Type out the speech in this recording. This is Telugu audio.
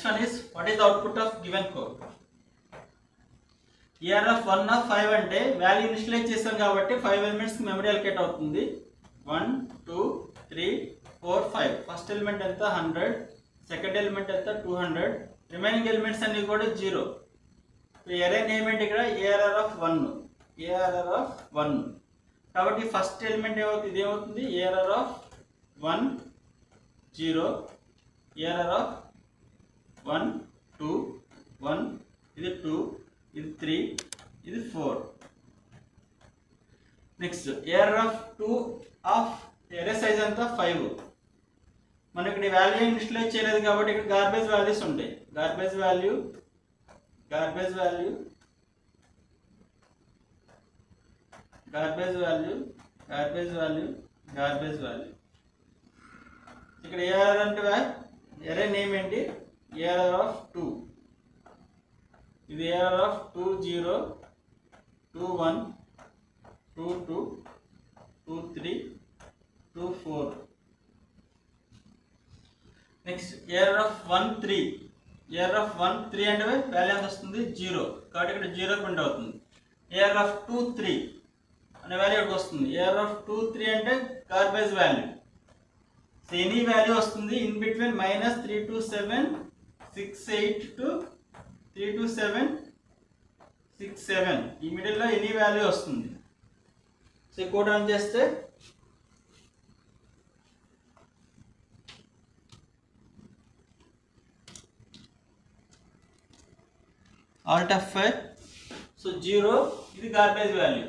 One is what is the output of given code. AR of 1 of 5 అంటే వాల్యూ ఇనిషియలైజ్ చేసాం కాబట్టి 5 ఎలిమెంట్స్ కి మెమరీ అలొకేట్ అవుతుంది. 1 2 3 4 5. ఫస్ట్ ఎలిమెంట్ ఎంత 100, సెకండ్ ఎలిమెంట్ ఎంత 200, రిమైనింగ్ ఎలిమెంట్స్ అన్ని కూడా 0. ఎరే నేమ్ ఏంటి ఇక్కడ ARR of 1. ARR of 1. కాబట్టి ఫస్ట్ ఎలిమెంట్ ఏమవుతుంది, ఇది ఏమవుతుంది ARR of 1 0, ARR of 1 2 1, ఇది 2, ఇది 3, ఇది 4. Next ARR of 2 of array size అంతా 5. మనకి ఇక్కడ వాల్యూ ఇనిషియలైజ్ చేయలేదు కాబట్టి ఇక్కడ గార్బేజ్ వాల్యూస్ ఉంటాయి. Garbage value garbage value garbage value garbage value garbage value. ఇక్కడ ARR అంటే ఎరే నేమ్ ఏంటి ARR of 2. ఇది ARR of 2 0 2 1 2 2 2 3 2 4. Next ARR of 1 3. ARR of 1 3 అంటే వాల్యూ ఎంత వస్తుంది 0 కాబట్టి ఇక్కడ 0 ప్రింట్ అవుతుంది. ARR of 2 3 అనే వాల్యూ ఇక్కడికి వస్తుంది. ARR of 2 3 అంటే garbage value. So any value వస్తుంది ఇన్ బిట్వీన్ -327 68 to 327 67. ఈ మిడిల్లో ఎనీ వాల్యూ వస్తుంది. సో ఈ కోడ్ రన్ చేస్తే Alt F5. సో 0 ఇది గార్బేజ్ వాల్యూ.